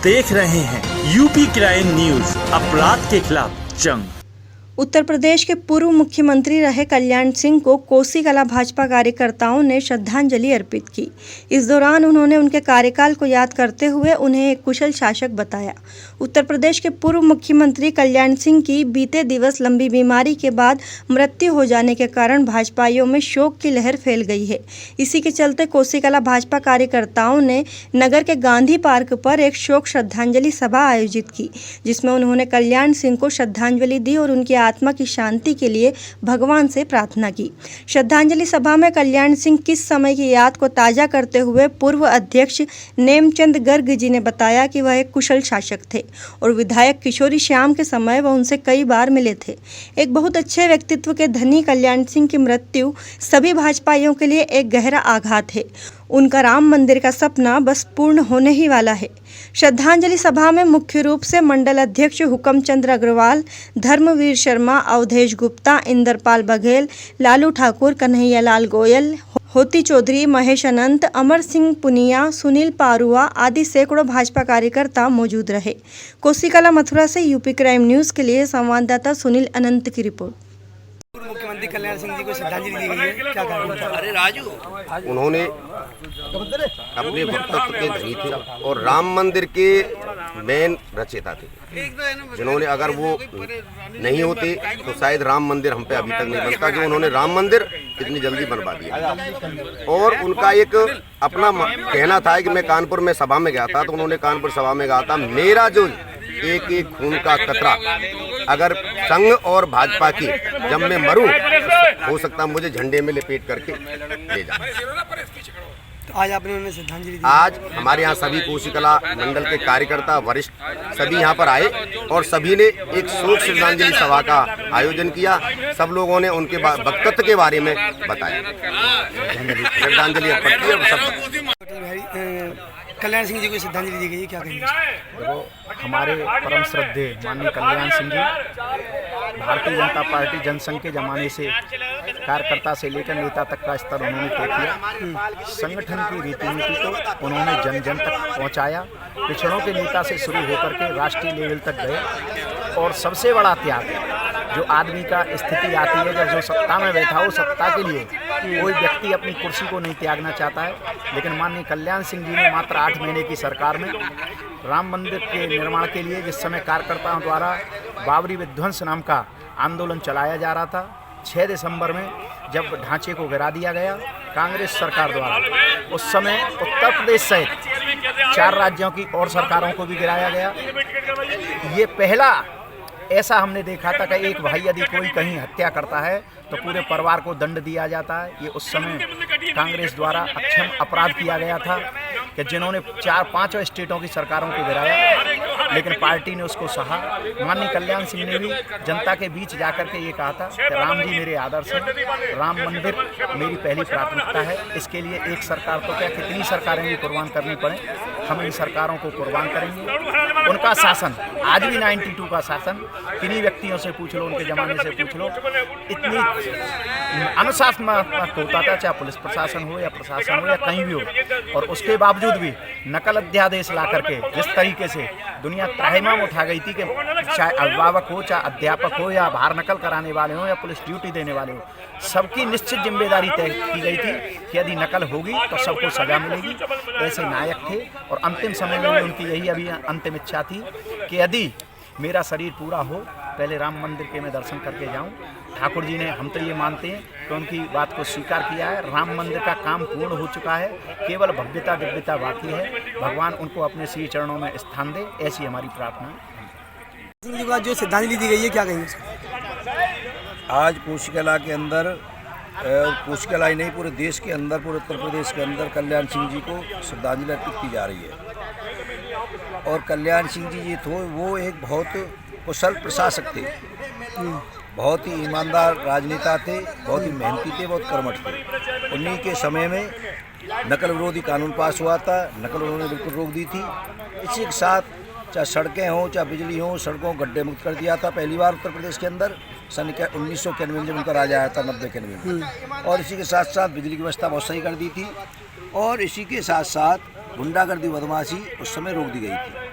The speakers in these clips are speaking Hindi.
देख रहे हैं यूपी क्राइम न्यूज, अपराध के खिलाफ जंग। उत्तर प्रदेश के पूर्व मुख्यमंत्री रहे कल्याण सिंह को कोसी कला भाजपा कार्यकर्ताओं ने श्रद्धांजलि अर्पित की। इस दौरान उन्होंने उनके कार्यकाल को याद करते हुए उन्हें एक कुशल शासक बताया। उत्तर प्रदेश के पूर्व मुख्यमंत्री कल्याण सिंह की बीते दिवस लंबी बीमारी के बाद मृत्यु हो जाने के कारण भाजपाइयों में शोक की लहर फैल गई है। इसी के चलते कोसी कला भाजपा कार्यकर्ताओं ने नगर के गांधी पार्क पर एक शोक श्रद्धांजलि सभा आयोजित की, जिसमें उन्होंने कल्याण सिंह को श्रद्धांजलि दी और उनकी आत्मा की शांति के लिए भगवान से प्रार्थना की। श्रद्धांजलि सभा में कल्याण सिंह किस समय की याद को ताजा करते हुए पूर्व अध्यक्ष नेमचंद गर्ग जी ने बताया कि वह एक कुशल शासक थे और विधायक किशोरी श्याम के समय वह उनसे कई बार मिले थे। एक बहुत अच्छे व्यक्तित्व के धनी कल्याण सिंह की मृत्यु सभी भाजपाइयों के लिए एक गहरा आघात है। उनका राम मंदिर का सपना बस पूर्ण होने ही वाला है। श्रद्धांजलि सभा में मुख्य रूप से मंडल अध्यक्ष हुक्मचंद्र अग्रवाल, धर्मवीर शर्मा, अवधेश गुप्ता, इंद्रपाल बघेल, लालू ठाकुर, कन्हैया लाल गोयल, होती चौधरी, महेश अनंत, अमर सिंह पुनिया, सुनील पारुआ आदि सैकड़ों भाजपा कार्यकर्ता मौजूद रहे। कोसी कला मथुरा से यूपी क्राइम न्यूज के लिए संवाददाता सुनील अनंत की रिपोर्ट। मुख्यमंत्री कल्याण सिंह जी को श्रद्धांजलि दी गई है, क्या कहेंगे? अरे राजू, उन्होंने अपने वक्तव्य के धनी थे और राम मंदिर के मेन रचयिता थे, जिन्होंने अगर वो नहीं होते तो शायद राम मंदिर हम पे अभी तक नहीं बनता, जो उन्होंने राम मंदिर इतनी जल्दी बनवा दिया। और उनका एक अपना कहना था कि मैं कानपुर में सभा में गया था, तो उन्होंने कानपुर सभा में कहा था, मेरा जो एक एक खून का कतरा अगर संघ और भाजपा की जब मैं मरूं हो सकता मुझे झंडे में लपेट करके ले जाए। तो आज आपने उन्हें श्रद्धांजलि दी। आज हमारे यहाँ सभी कोसी कला मंडल के कार्यकर्ता वरिष्ठ सभी यहाँ पर आए और सभी ने एक शोक श्रद्धांजलि सभा का आयोजन किया। सब लोगों ने उनके वक्तव्य के बारे में बताया, श्रद्धांजलि अर्पित की और सब कल्याण सिंह जी को श्रद्धांजलि दी गई है, क्या कहेंगे? देखो, हमारे परम श्रद्धेय माननीय कल्याण सिंह जी भारतीय जनता पार्टी जनसंघ के जमाने से कार्यकर्ता से लेकर नेता तक का स्तर उन्होंने तय किया। संगठन की रीति नीति को उन्होंने जन जन तक पहुंचाया। पिछड़ों के नेता से शुरू होकर के राष्ट्रीय लेवल तक गए। और सबसे बड़ा त्याग जो आदमी का स्थिति आती है, जब जो सत्ता में बैठा हो, सत्ता के लिए कोई व्यक्ति अपनी कुर्सी को नहीं त्यागना चाहता है, लेकिन माननीय कल्याण सिंह जी ने मात्र 8 महीने की सरकार में राम मंदिर के निर्माण के लिए, जिस समय कार्यकर्ताओं द्वारा बाबरी विध्वंस नाम का आंदोलन चलाया जा रहा था, 6 दिसंबर में जब ढांचे को गिरा दिया गया कांग्रेस सरकार द्वारा, उस समय उत्तर प्रदेश सहित 4 राज्यों की और सरकारों को भी गिराया गया। ये पहला ऐसा हमने देखा था कि एक भाई यदि कोई कहीं हत्या करता है तो पूरे परिवार को दंड दिया जाता है। ये उस समय कांग्रेस द्वारा अक्षम अपराध किया गया था कि जिन्होंने 4-5 स्टेटों की सरकारों को गिराया, लेकिन पार्टी ने उसको सहा। माननीय कल्याण सिंह ने भी जनता के बीच जाकर के ये कहा था कि राम जी मेरे आदर्श हैं, राम मंदिर मेरी पहली प्राथमिकता है। इसके लिए एक सरकार तो क्या कितनी सरकारें भी कुर्बान करनी पड़े, हम इन सरकारों को कुर्बान करेंगे। उनका शासन आज भी 92 का शासन, किन्हीं व्यक्तियों से पूछ लो, उनके ज़माने से पूछ लो, इतनी अनुशासनात्मक होता था, चाहे पुलिस प्रशासन हो या प्रशासन हो या कहीं भी हो। और उसके बावजूद भी नकल अध्यादेश ला करके जिस तरीके से दुनिया त्राहिमाम उठा गई थी कि चाहे अभिभावक हो, चाहे अध्यापक हो, या बाहर नकल कराने वाले हो या पुलिस ड्यूटी देने वाले हो, सबकी निश्चित जिम्मेदारी तय की गई थी कि यदि नकल होगी तो सबको सजा मिलेगी। ऐसे नायक थे और अंतिम समय में उनकी यही अभी अंतिम इच्छा थी कि यदि मेरा शरीर पूरा हो, पहले राम मंदिर के मैं दर्शन करके जाऊं। ठाकुर जी ने, हम तो ये मानते हैं कि उनकी बात को स्वीकार किया है। राम मंदिर का काम पूर्ण हो चुका है, केवल भव्यता दिव्यता बाकी है। भगवान उनको अपने श्री चरणों में स्थान दे, ऐसी हमारी प्रार्थना है। सिंह जी को जो श्रद्धांजलि दी गई है, क्या कहेंगे? आज कोसी कला के अंदर, कोसी कला ही नहीं पूरे देश के अंदर, पूरे उत्तर प्रदेश के अंदर कल्याण सिंह जी को श्रद्धांजलि अर्पित की जा रही है। और कल्याण सिंह जी थे वो एक बहुत कुशल प्रशासक थे, बहुत ही ईमानदार राजनेता थे, बहुत ही मेहनती थे, बहुत कर्मठ थे। उन्हीं के समय में नकल विरोधी कानून पास हुआ था, नकल उन्होंने बिल्कुल रोक दी थी। इसी के साथ चाहे सड़कें हों, चाहे बिजली हो, सड़कों को गड्ढे मुक्त कर दिया था पहली बार उत्तर प्रदेश के अंदर सन 1991 में, जब उनका राज आया था 90-91 में। और इसी के साथ साथ बिजली की व्यवस्था बहुत सही कर दी थी। और इसी के साथ साथ गुंडागर्दी बदमाशी उस समय रोक दी गई थी।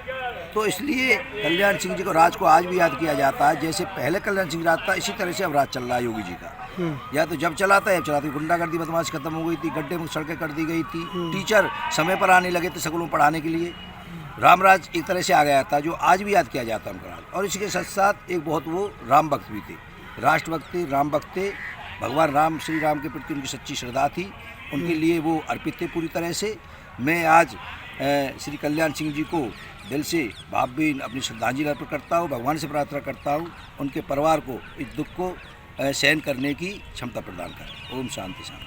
तो इसलिए कल्याण सिंह जी को राज को आज भी याद किया जाता है। जैसे पहले कल्याण सिंह राज था, इसी तरह से अब राज चल रहा है योगी जी का। या तो जब चलाता है, अब चलाती गुंडागर्दी बदमाशी खत्म हो गई थी, गड्ढे में सड़कें कर दी गई थी, टीचर समय पर आने लगे थे स्कूलों में पढ़ाने के लिए। रामराज एक तरह से आ गया था, जो आज भी याद किया जाता है उनका राज। और इसी के साथ साथ एक बहुत वो राम भक्त भी थे, राष्ट्रभक्त थे, राम भक्त थे। भगवान राम, श्री राम के प्रति उनकी सच्ची श्रद्धा थी, उनके लिए वो अर्पित थे पूरी तरह से। मैं आज श्री कल्याण सिंह जी को दिल से भावभीन अपनी श्रद्धांजलि अर्पित करता हूँ। भगवान से प्रार्थना करता हूँ उनके परिवार को इस दुख को सहन करने की क्षमता प्रदान करें। ओम शांति शांति।